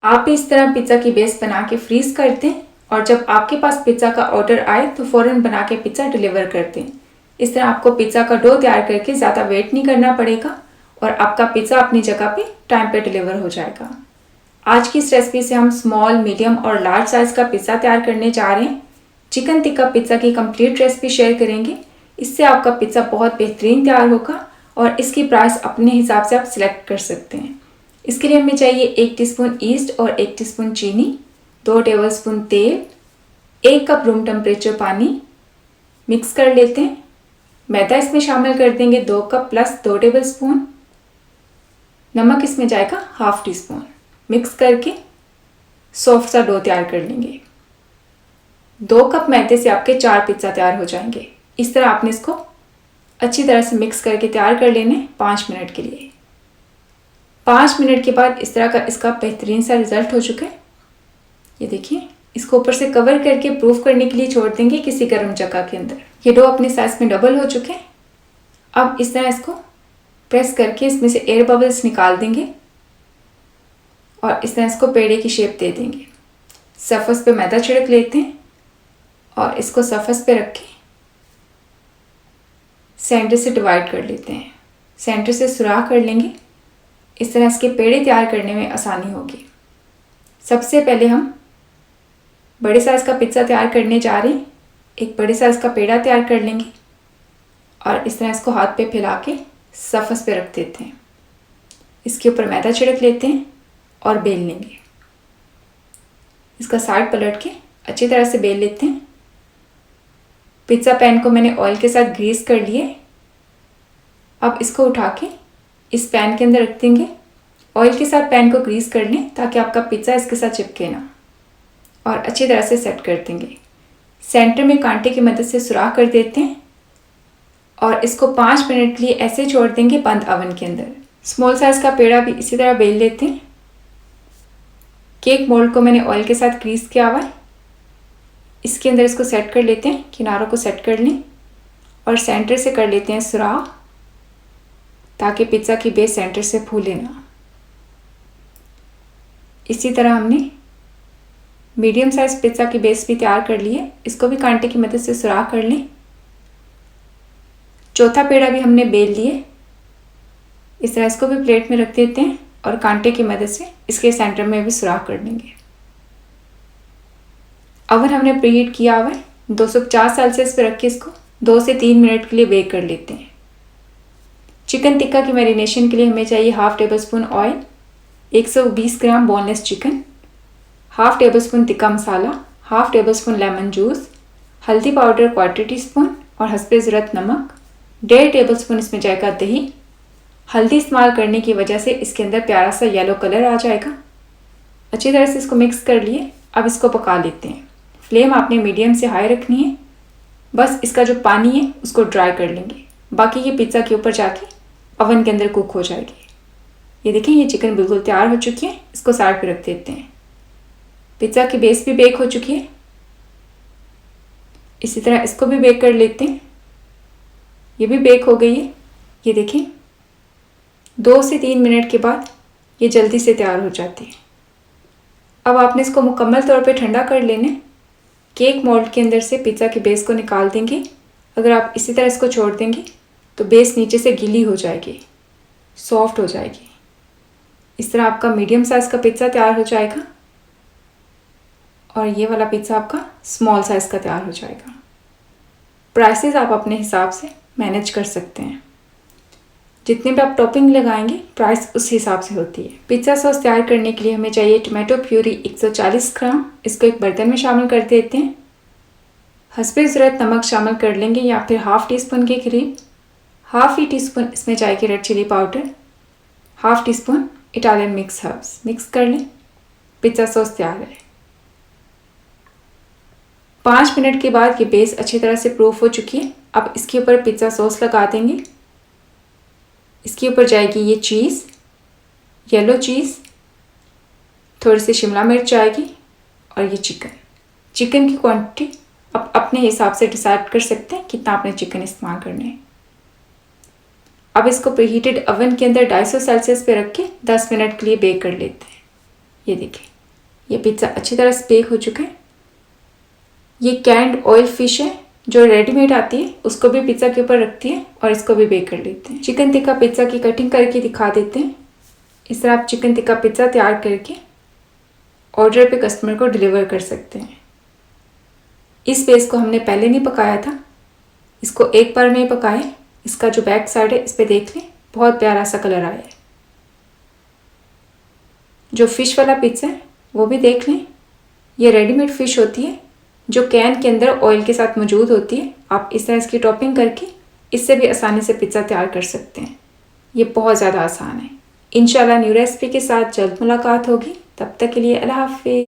आप इस तरह पिज़्ज़ा की बेस बना के फ्रीज़ कर दें और जब आपके पास पिज़्ज़ा का ऑर्डर आए तो फ़ौरन बना के पिज़्ज़ा डिलीवर कर दें। इस तरह आपको पिज़्ज़ा का डो तैयार करके ज़्यादा वेट नहीं करना पड़ेगा और आपका पिज़्ज़ा अपनी जगह पे टाइम पे डिलीवर हो जाएगा। आज की इस रेसिपी से हम स्मॉल, मीडियम और लार्ज साइज़ का पिज़्ज़ा तैयार करने जा रहे हैं। चिकन टिक्का पिज़्ज़ा की कंप्लीट रेसिपी शेयर करेंगे। इससे आपका पिज़्ज़ा बहुत बेहतरीन तैयार होगा और इसकी प्राइस अपने हिसाब से आप सिलेक्ट कर सकते हैं। इसके लिए हमें चाहिए 1 टीस्पून ईस्ट और 1 टीस्पून चीनी, 2 टेबलस्पून तेल, 1 कप रूम टेम्परेचर पानी। मिक्स कर लेते हैं। मैदा इसमें शामिल कर देंगे 2 कप प्लस 2 टेबलस्पून। नमक इसमें जाएगा हाफ टी स्पून। मिक्स करके सॉफ्ट सा डो तैयार कर लेंगे। 2 कप मैदे से आपके 4 पिज़्ज़ा तैयार हो जाएंगे। इस तरह आपने इसको अच्छी तरह से मिक्स करके तैयार कर लेने 5 मिनट के लिए। 5 मिनट के बाद इस तरह का इसका बेहतरीन सा रिजल्ट हो चुका है। ये देखिए, इसको ऊपर से कवर करके प्रूफ करने के लिए छोड़ देंगे किसी गर्म जगह के अंदर। ये डो अपने साइज में डबल हो चुके हैं। अब इस तरह इसको प्रेस करके इसमें से एयर बबल्स निकाल देंगे और इस तरह इसको पेड़े की शेप दे देंगे। सरफेस पे मैदा छिड़क लेते हैं और इसको सरफेस पे रख के सेंटर से डिवाइड कर लेते हैं। सेंटर से सुराख कर लेंगे। इस तरह इसके पेड़े तैयार करने में आसानी होगी। सबसे पहले हम बड़े साइज़ का पिज़्ज़ा तैयार करने जा रहे हैं। एक बड़े साइज़ का पेड़ा तैयार कर लेंगे और इस तरह इसको हाथ पे फैला के सरफेस पे रख देते हैं। इसके ऊपर मैदा छिड़क लेते हैं और बेल लेंगे। इसका साइड पलट के अच्छी तरह से बेल लेते हैं। पिज़्ज़ा पैन को मैंने ऑयल के साथ ग्रीस कर लिए। अब इसको उठा के इस पैन के अंदर रख देंगे। ऑयल के साथ पैन को ग्रीस कर लें ताकि आपका पिज़्ज़ा इसके साथ चिपके ना, और अच्छी तरह से सेट कर देंगे। सेंटर में कांटे की मदद से सुराख कर देते हैं और इसको 5 मिनट के लिए ऐसे छोड़ देंगे बंद ओवन के अंदर। स्मॉल साइज़ का पेड़ा भी इसी तरह बेल लेते हैं। केक मोल्ड को मैंने ऑयल के साथ ग्रीस किया हुआ है। इसके अंदर इसको सेट कर लेते हैं। किनारों को सेट कर लें और सेंटर से कर लेते हैं सुराख ताकि पिज़्ज़ा की बेस सेंटर से फूले ना। इसी तरह हमने मीडियम साइज पिज़्ज़ा की बेस भी तैयार कर ली है। इसको भी कांटे की मदद से सुराख कर लें। चौथा पेड़ा भी हमने बेल लिए। इस तरह इसको भी प्लेट में रख देते हैं और कांटे की मदद से इसके सेंटर में भी सुराख कर लेंगे। ओवन हमने प्रीहीट किया हुआ है। 250 सेल्सियस पे रख के इसको 2 से 3 मिनट के लिए बेक कर लेते हैं। चिकन टिक्का की मैरिनेशन के लिए हमें चाहिए हाफ टेबल स्पून ऑयल, 120 ग्राम boneless chicken, half tablespoon tikka masala, half tablespoon lemon juice, हल्दी पाउडर 1/4 टीस्पून और हस्बे ज़रूरत नमक, 1.5 टेबल स्पून इसमें जाएगा दही। हल्दी इस्तेमाल करने की वजह से इसके अंदर प्यारा सा येलो कलर आ जाएगा। अच्छी तरह से इसको मिक्स कर लिए। अब इसको पका लेते हैं। फ्लेम आपने मीडियम से हाई रखनी है। बस इसका जो पानी है उसको ड्राई कर लेंगे। बाकी ये पिज़्ज़ा के ऊपर जाके ओवन के अंदर कुक हो जाएगी। ये देखें, ये चिकन बिल्कुल तैयार हो चुकी है। इसको साइड पे रख देते हैं। पिज़्ज़ा की बेस भी बेक हो चुकी है। इसी तरह इसको भी बेक कर लेते हैं। ये भी बेक हो गई है। ये देखें, 2 से 3 मिनट के बाद ये जल्दी से तैयार हो जाती है। अब आपने इसको मुकम्मल तौर पे ठंडा कर लेना। केक मोल्ड के अंदर से पिज़्ज़ा की बेस को निकाल देंगे। अगर आप इसी तरह इसको छोड़ देंगे तो बेस नीचे से गीली हो जाएगी, सॉफ्ट हो जाएगी। इस तरह आपका मीडियम साइज़ का पिज़्ज़ा तैयार हो जाएगा और ये वाला पिज़्ज़ा आपका स्मॉल साइज़ का तैयार हो जाएगा। प्राइसेस आप अपने हिसाब से मैनेज कर सकते हैं। जितने भी आप टॉपिंग लगाएंगे प्राइस उस हिसाब से होती है। पिज़्ज़ा सॉस तैयार करने के लिए हमें चाहिए टमाटो प्यूरी 140 ग्राम। इसको एक बर्तन में शामिल कर देते हैं। हस्बे ज़रूरत नमक शामिल कर लेंगे या फिर हाफ़ टी स्पून के करीब। हाफ़ ही टी स्पून इसमें जाएगी red chilli powder, half teaspoon Italian mix herbs. Mix कर लें। पिज़्ज़ा सॉस तैयार है। 5 मिनट के बाद ये बेस अच्छी तरह से प्रूफ हो चुकी है। अब इसके ऊपर पिज़्ज़ा सॉस लगा देंगे। इसके ऊपर जाएगी ये चीज़, येलो चीज़, थोड़ी सी शिमला मिर्च जाएगी और ये चिकन की क्वांटिटी आप अपने हिसाब से डिसाइड कर सकते हैं कितना आपने चिकन इस्तेमाल करना है। अब इसको प्रीहीटेड ओवन के अंदर 250 सेल्सियस पे रख के 10 मिनट के लिए बेक कर लेते हैं। ये देखिए, ये पिज़्ज़ा अच्छी तरह से बेक हो चुका है। ये कैंड ऑयल फिश है जो रेडीमेड आती है, उसको भी पिज़्ज़ा के ऊपर रखती है और इसको भी बेक कर लेते हैं। चिकन टिक्का पिज़्ज़ा की कटिंग करके दिखा देते हैं। इस तरह आप चिकन टिक्का पिज़्ज़ा तैयार करके ऑर्डर पे कस्टमर को डिलीवर कर सकते हैं। इस बेस को हमने पहले नहीं पकाया था, इसको एक बार में ही पकाएं। इसका जो बैक साइड है इस पे देख लें, बहुत प्यारा सा कलर आया है। जो फिश वाला पिज़्ज़ा है वो भी देख लें, ये रेडीमेड फिश होती है जो कैन के अंदर ऑयल के साथ मौजूद होती है। आप इस तरह इसकी टॉपिंग करके इससे भी आसानी से पिज़्ज़ा तैयार कर सकते हैं। ये बहुत ज़्यादा आसान है। इंशाल्लाह न्यू रेसिपी के साथ जल्द मुलाकात होगी। तब तक के लिए अल्लाह हाफ़िज़।